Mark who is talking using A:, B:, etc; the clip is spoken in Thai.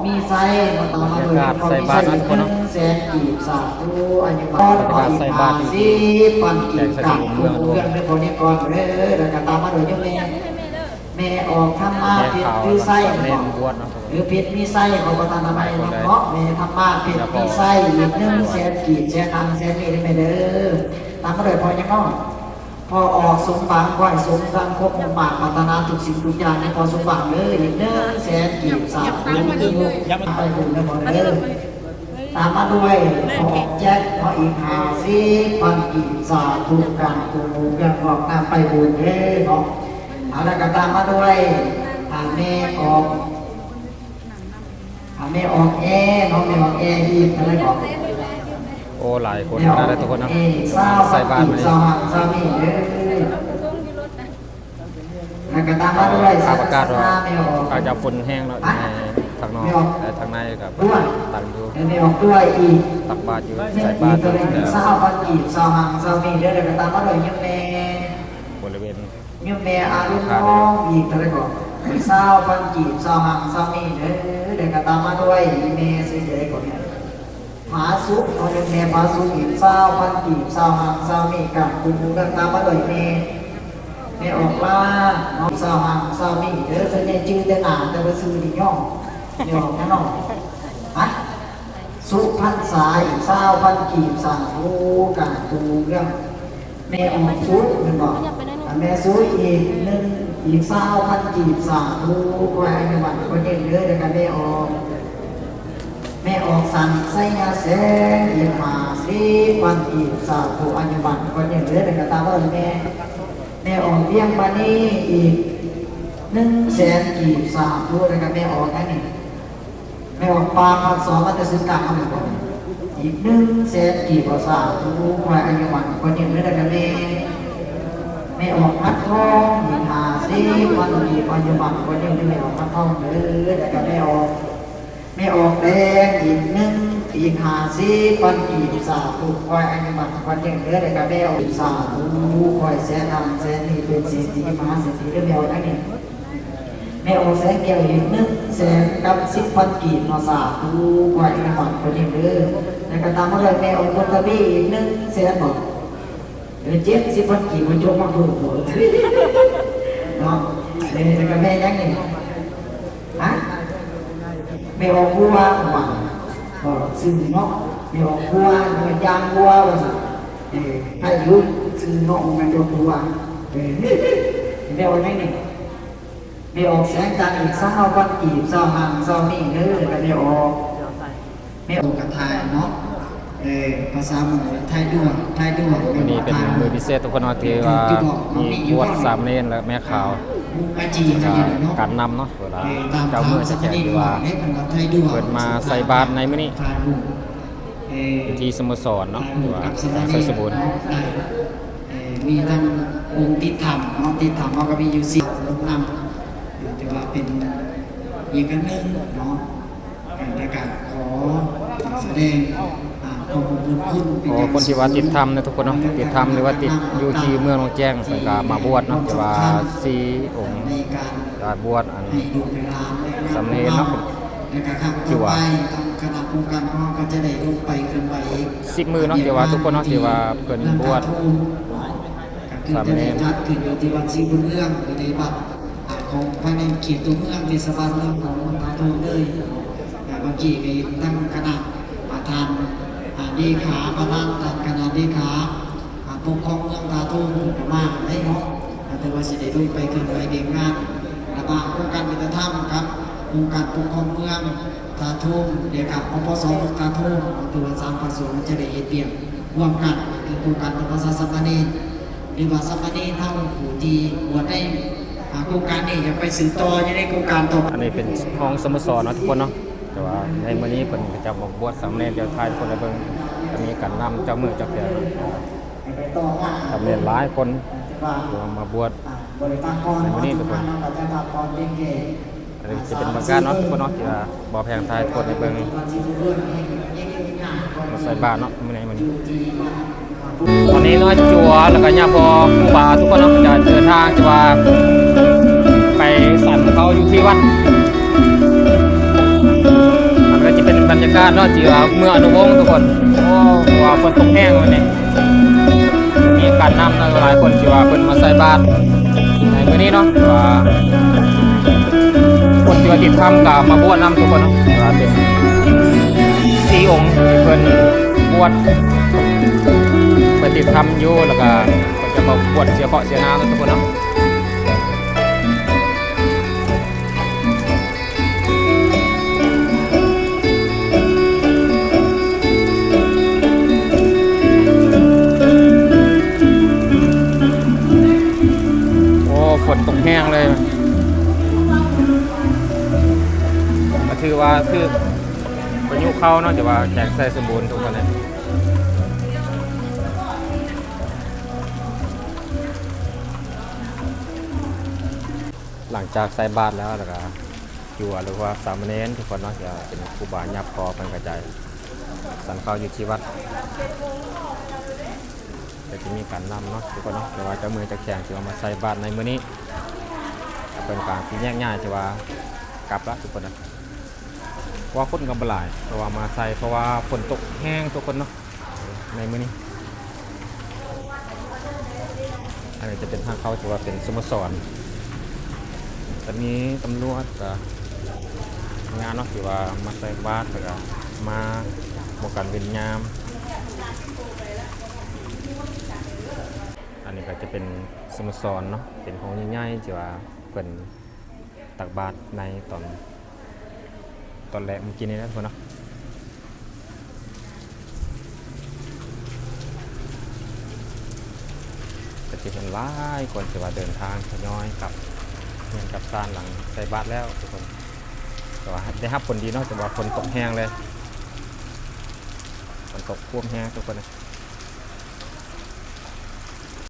A: มีไส้มาต่อมาเลยพอมีไส้อีก100,000กีบสาธุอันนี้ก็ขออีก50,000กีบกับเรื่องในคนนี้ก่อนเลยแล้วก็ตามมาโดยยกแม่ออกทำมาผิดคือไส้หรือผิดมีไส้ของประธานทำไมเนาะแม่ทำมาผิดมีไส้อีก100,000กีบแสนนำแสนนี่ได้ไหมเด้อตามมาโดยพอยังน้องพอออกสมบังไหวสมดังครบมุมปากพัฒนาทุกสิ่งทุกอย่างในพอสมบังเลยอีก100,000กีบสาธุไปบุญในพอเด้อตามมาด้วยขอแจ็คขออีก50,000กีบสาธุการกูเรื่องออกน้ำไปบุญเด้อเนาะเอาละก็ตามมาด้วยแม่ออกแม่ออกน้องแม่ออกอีกอะไรบอก
B: โอ้หลายคนนะได้ทุกคนนะใส่บ้านเลย
A: แล้วก็ตามมาด้วย
B: ข้าประกาศว่าอาจจะฝนแห้งแล้วในทางนอกและทางในกับตังอยู่
A: แม่ออกด้วยอีก
B: ตักบาตรอยู่ใส่บาตร
A: แล้ว20,000กีบ20,000มีแล้วก็ตามมาด้วยยังแม่
B: บริเวณ
A: ยังแม่อารุณน้องอีกอะไรก่อน20,000กีบ20,000มีเด้อก็ตามมาด้วยแม่ซื้ออะไรก่อนผาสุกเอาแม่ผาสุกอีก20,000กีบ20,000มีกับคุณก็ตามมาด้วยแม่ออกล่าน้อง20,000มีเด้อเสน่ห์จืดแต่หนาแต่ว่าซื้อดีย่องย่องนะน้องสุพรรณสาย20,000กีบสั่งผู้กับคุณเรื่องแม่ออกสุดมันบอกแม่สุดอีก20,000กีบสั่งผู้แควในวันคนเดียวเด้อแต่กันแม่ออกสั่งใส่ยาแสงอีก50,000กีบสาธุอัญญบัตรคนอย่างเลือดแต่กระตาว่าแม่ออกเบี้ยงปานีอีก100,000กีบสาธุแล้วก็แม่ออกนั่นนี่แม่ออกปลาพันสองมันจะซื้อกลางเอาไปก่อนอีก100,000กีบสาธุควายอัญญบัตรคนอย่างเลือดแต่ก็แม่ออกพัดทองอีก50,000กีบอัญญบัตรคนอย่างเลือดแม่ออกพัดทองเด้อแล้วก็แม่ออกแดงอีก50,000กีบสาธุควายอันนี้มันควายเลี้ยงเนื้อเลยกับแมวสาธุควายแสนนำแสนนี่เป็นเศรษฐีมหาเศรษฐีด้วยแมวนั่นเองแมวแสนแก้วอีก100,000กับ10,000กีบมาสาธุควายอันนี้มันควายเลี้ยงเนื้อแล้วก็ตามมาเลยแมวคนตะบี้อีก100,000บอก70,000กีบมันจงมาถูกหัวเนาะแล้วก็แม่ยังไงฮะไม่ออกบัวหวังก็ซื้อเนาะไม่ออกบัวมันยางบัวว่าสิให้ยุดซื้อเนาะมันจะบัวไม่ออกไม่นี่ไม่ออกแสงจันทร์อีก20,000กีบ20,000นี่เด้อก็ไม่ออกกระทายเนาะภาษาเมืองไทยด้วย
B: วันนี้เป็นมือพิเศษทุกคนว่าที่ว่ามีบวชสามเณรและแม่ขาวการนำเนาะเวลาเจ้าเมื่อจะแจกที่ว่าเปิดมาใส่บาตรในมื้อนี้ที่สโมสรเนาะหรือว่าใส่สบู่
A: มีทั้งองค์ติดธรรมเนาะติดธรรมก็มีอยู่4นำแต่ว่าเป็นอีกอันนึงเนาะการขอแสดงขอบคุณ
B: คนที่ว่าติดธรรมนะทุกคนเนาะติดธรรมหรือว่าติดอยู่ที่เมืองหนองแจ้งก็มาบวชเนาะแต่ว่า4องค์การบวชอันสำเร็จเนาะที่ว่า
A: คณะโครงการก็จะได้ลงไปขึ้นไปอีก
B: 10 มื้อเนาะที่ว่าทุกคนเนาะที่ว่าเพิ่นบวช
A: สำเร็จขึ้นอยู่ที่วัดศรีบุญเรื่องหรือในวัดของภายในเขตตัวเมืองเทศบาลเมืองของตาโตเลยบางทีก็ตั้งคณะประธานดีขาประธานคณะดีขาปกครองเมืองตาโตประมาณได้เนาะแต่ว่าสิได้ลงไปขึ้นไปเด็กงานระบาดโครงการวิทยธรรมครับโครงการปกครองเมืองตาทุ่มเด็กกับอปสตาทุ่มตัว3กระทรวงจะได้เฮ็ดเบียงร่วมกันคือโครงการภาษาสัมพันธ์หรือว่าสัมพันธ์เท่าผู้ที่บวชได้โครงการนี้จะไปสืบต่อจะได้โครงการต่อ
B: อันนี้เป็นห้องสโมสรเนาะทุกคนเนาะแต่ว่าในมื้อนี้เพิ่นจะมาบวชสามเณรเดี๋ยวทายคนละเบิ่งจะมีการนำเจ้ามือเจ้าแก่สามเณรหลายคนมาบวชในมื้อนี้ทุกคนอันนี้จะเป็นบรรยากาศเนาะทุกคนเนาะที่ว่าบ่อแพงทายคนในเบิ่งมาใส่บาตรเนาะมื้อนี้ตอนนี้เนาะจัวแล้วก็ญาพ่อครูบาทุกคนเนาะจะเดินทางจะว่าไปสั่นเขาอยู่ที่วัด รยากาศเนาะที่ว่าเมืองอนุวงศ์ทุกคนโอ้ว่าฝนตกแห้งวันนี้มีการนำเนาะหลายคนที่ว่าเพิ่นมาใส่บาตรในมื้อนี้เนาะว่าคนที่ว่าติดธรรมก็มาบวชนำทุกคนเนาะว่าเป็น4องค์ที่เพิ่นบวชปฏิธรรมอยู่แล้วก็เพิ่นจะมาบวชเสียเคราะห์เสียน้ำทุกคนเนาะฝนตกแห้งเลยก็ถือว่าคือประยุกต์เข้าเนาะแต่ว่าแจกใส่สมบูรณ์ทุกคนเลยหลังจากใส่บาตรแล้วก็อยู่หรือว่าสามเณรทุกคนเนาะจะเป็นครูบายับคอเป็นกระจายสันเข้าอยู่ที่วัดจะมีการนำเนาะทุกคนเนาะแต่ว่าเจ้ามือจะแข่งที่ว่ามาใส่บาตรในมื้อนี้เป็นการที่แยกง่ายที่ว่ากลับละทุกคนนะว่าฝนกำหลายเพราะว่ามาใส่เพราะว่าฝนตกแห้งทุกคนเนาะในมื้อนี้อันนี้จะเป็นทางเข้าที่ว่าเป็นสโมสรตอนนี้ตำรวจกับงานเนาะที่ว่ามาใส่บาตรแล้วก็มาบวกกันเป็นยามอันนี้ก็จะเป็นสโมสรเนาะเป็นของง่ายๆที่ว่าเป็นตักบาตรในตอนแรกเมื่อกี้นี้นะทุกคนเนาะก็จะเป็นหลายคนที่ว่าเดินทางทยอยกับเงินกับซานหลังใส่บาตรแล้วทุกคนแต่ว่าได้รับผลดีเนาะแต่ว่าฝนตกแห้งเลยฝนตกท่วมแห้งทุกคนนะ